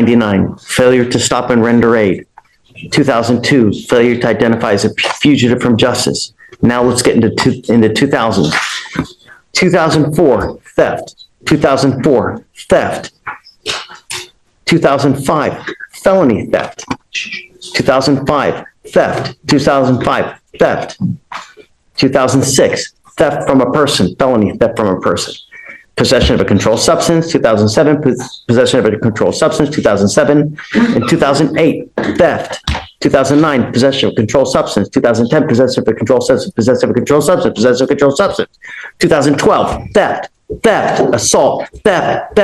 1999, failure to stop and render aid. 2002, failure to identify as a fugitive from justice. Now let's get into 2000s. 2004, theft. 2004, theft. 2005, felony theft. 2005, theft. 2005, theft. 2006, theft from a person, felony theft from a person. Possession of a controlled substance, 2007, possession of a controlled substance, 2007, and 2008, theft. 2009, possession of a controlled substance, 2010, possession of a controlled substance, possession of a controlled substance, possession of a controlled substance, 2012, theft, assault, theft,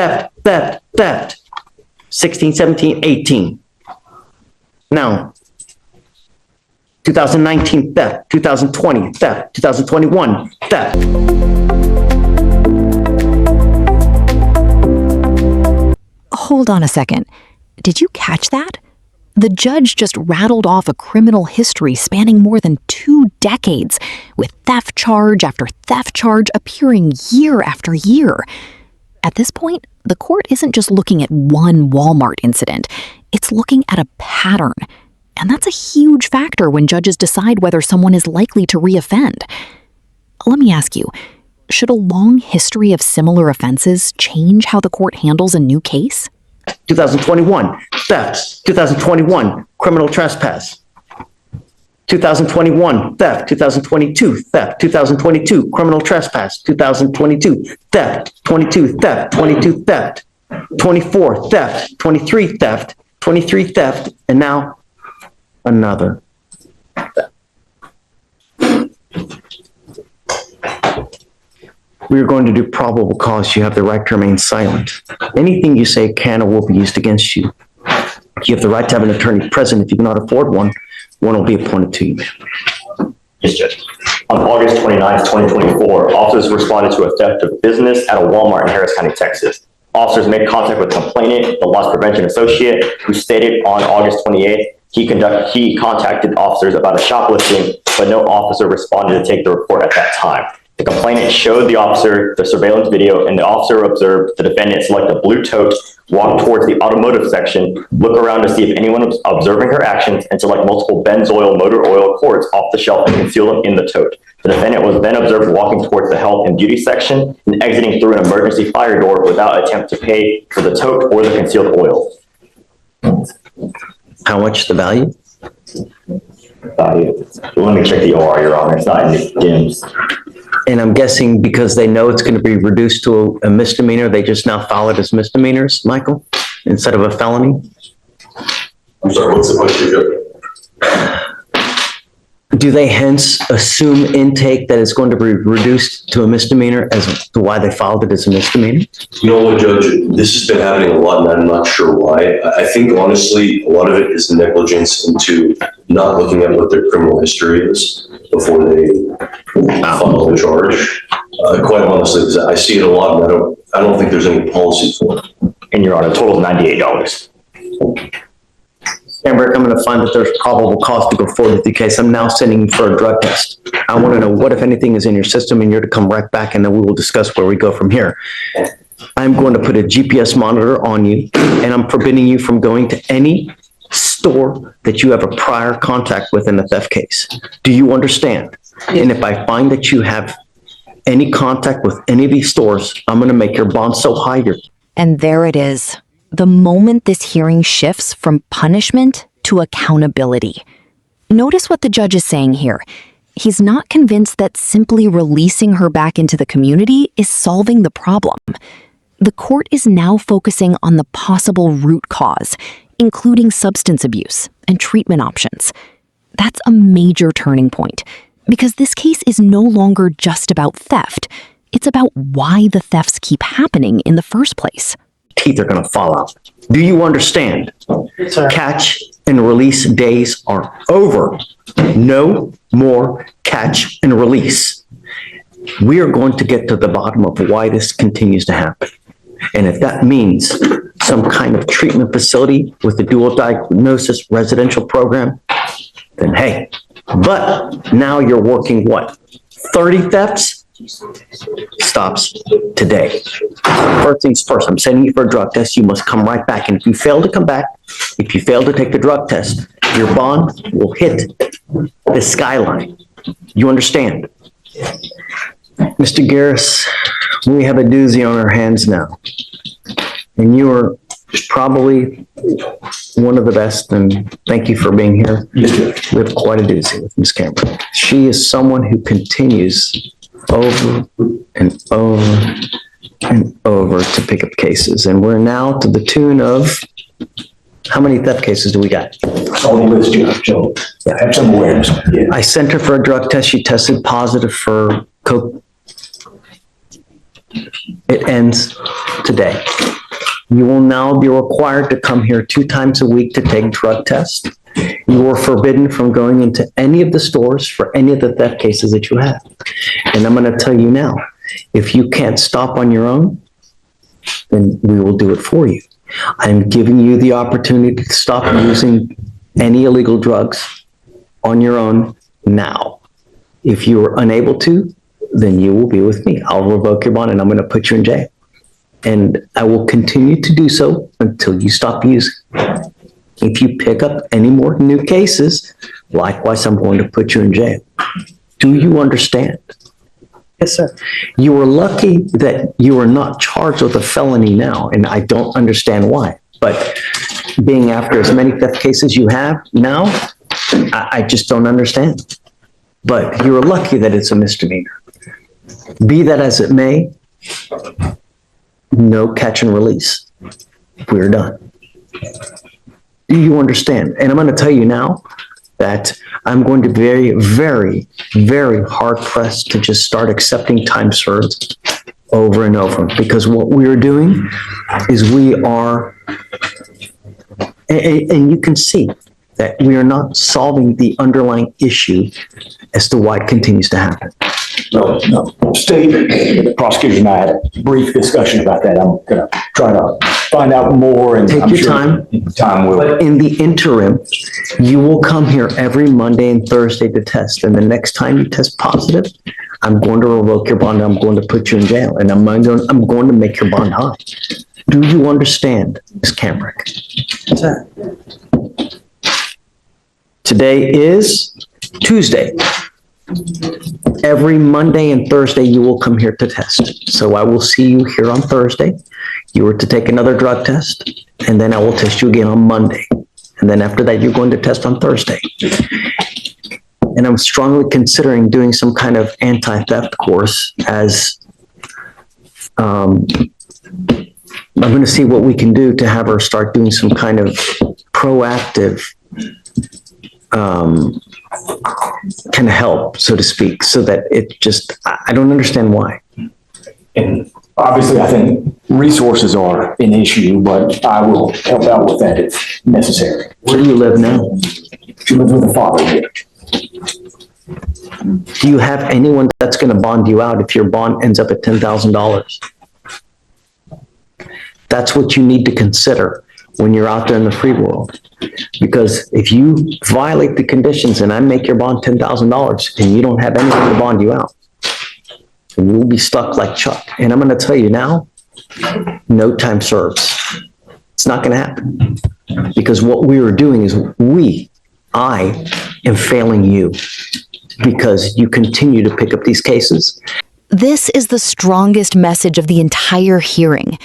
16, 17, 18. Now, 2019, theft, 2020, theft, 2021, theft. Hold on a second. Did you catch that? The judge just rattled off a criminal history spanning more than 2 decades, with theft charge after theft charge appearing year after year. At this point, the court isn't just looking at one Walmart incident, it's looking at a pattern. And that's a huge factor when judges decide whether someone is likely to reoffend. Let me ask you, should a long history of similar offenses change how the court handles a new case? 2021, theft. 2021, criminal trespass. 2021, theft. 2022, theft. 2022, criminal trespass. 2022, theft. 22, theft. 22, theft. 24, theft. 23, theft. 23, theft. And now, another theft. We are going to do probable cause. You have the right to remain silent. Anything you say can or will be used against you. You have the right to have an attorney present. If you cannot afford one will be appointed to you. Yes, Judge. On August 29th, 2024, officers responded to a theft of business at a Walmart in Harris County, Texas. Officers made contact with the complainant, the loss prevention associate, who stated on August 28th he contacted officers about a shoplifting, but no officer responded to take the report at that time. The complainant showed the officer the surveillance video, and the officer observed the defendant select a blue tote, walk towards the automotive section, look around to see if anyone was observing her actions, and select multiple Benzoyl motor oil cords off the shelf and conceal them in the tote. The defendant was then observed walking towards the health and beauty section and exiting through an emergency fire door without attempt to pay for the tote or the concealed oil. How much the value? Let me check the OR, Your Honor. It's not in the DIMS. And I'm guessing because they know it's going to be reduced to a misdemeanor, they just now file it as misdemeanors, Michael, instead of a felony? I'm sorry, what's the question? Do they hence assume intake that it's going to be reduced to a misdemeanor as to why they filed it as a misdemeanor? You know what, Judge, this has been happening a lot and I'm not sure why. I think honestly, a lot of it is negligence into not looking at what their criminal history is before they file the charge. Quite honestly, because I see it a lot and I don't think there's any policy for it. And Your Honor, total is $98. Amber, I'm going to find that there's probable cause to go forward with the case. I'm now sending you for a drug test. I want to know what, if anything, is in your system, and you're to come right back, and then we will discuss where we go from here. I'm going to put a GPS monitor on you, and I'm forbidding you from going to any store that you have a prior contact with in a theft case. Do you understand? And if I find that you have any contact with any of these stores, I'm going to make your bond so high. And there it is. The moment this hearing shifts from punishment to accountability. Notice what the judge is saying here. He's not convinced that simply releasing her back into the community is solving the problem. The court is now focusing on the possible root cause, including substance abuse and treatment options. That's a major turning point, because this case is no longer just about theft. It's about why the thefts keep happening in the first place. Teeth are going to fall out. Do you understand? Sir. Catch and release days are over. No more catch and release. We are going to get to the bottom of why this continues to happen. And if that means some kind of treatment facility with a dual diagnosis residential program, then hey. But now you're working what? 30 thefts stops today. First things first, I'm sending you for a drug test. You must come right back. And if you fail to come back, if you fail to take the drug test, your bond will hit the skyline. You understand? Mr. Garris, we have a doozy on our hands now. And you are probably one of the best, and thank you for being here. We have quite a doozy with Ms. Cameron. She is someone who continues over and over and over to pick up cases. And we're now to the tune of, how many theft cases do we got? On the list, Judge, so I have some awareness. Yeah. I sent her for a drug test. She tested positive for coke. It ends today. You will now be required to come here 2 times a week to take drug tests. You are forbidden from going into any of the stores for any of the theft cases that you have. And I'm going to tell you now, if you can't stop on your own, then we will do it for you. I'm giving you the opportunity to stop using any illegal drugs on your own now. If you are unable to, then you will be with me. I'll revoke your bond and I'm going to put you in jail. And I will continue to do so until you stop using. If you pick up any more new cases, likewise, I'm going to put you in jail. Do you understand? Yes, sir. You are lucky that you are not charged with a felony now, and I don't understand why. But being after as many theft cases you have now, I just don't understand. But you're lucky that it's a misdemeanor. Be that as it may, no catch and release. We're done. Do you understand? And I'm going to tell you now that I'm going to be very, very, very hard pressed to just start accepting time served over and over. Because what we're doing is we are, and you can see that we are not solving the underlying issue as to why it continues to happen. No. Steve, the prosecutor and I had a brief discussion about that. I'm going to try to find out more. And Take I'm your sure time. Time will. But in the interim, you will come here every Monday and Thursday to test. And the next time you test positive, I'm going to revoke your bond. I'm going to put you in jail. And I'm going to make your bond high. Do you understand, Ms. Camrick? What's that? Today is Tuesday. Every Monday and Thursday, you will come here to test. So I will see you here on Thursday. You are to take another drug test, and then I will test you again on Monday. And then after that, you're going to test on Thursday. And I'm strongly considering doing some kind of anti-theft course as I'm going to see what we can do to have her start doing some kind of proactive can help, so to speak, so that it just, I don't understand why. And obviously, I think resources are an issue, but I will help out with that if necessary. Where do you live now? She lives with her father here. Do you have anyone that's going to bond you out if your bond ends up at $10,000? That's what you need to consider when you're out there in the free world. Because if you violate the conditions and I make your bond $10,000 and you don't have anyone to bond you out, then you will be stuck like Chuck. And I'm going to tell you now, no time serves. It's not going to happen. Because what we are doing is I am failing you because you continue to pick up these cases. This is the strongest message of the entire hearing.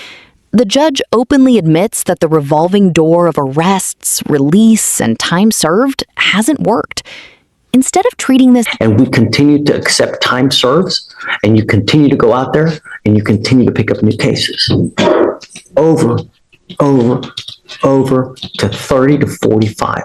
The judge openly admits that the revolving door of arrests, release, and time served hasn't worked. Instead of treating this, and we continue to accept time serves, and you continue to go out there and you continue to pick up new cases over to 30 to 45.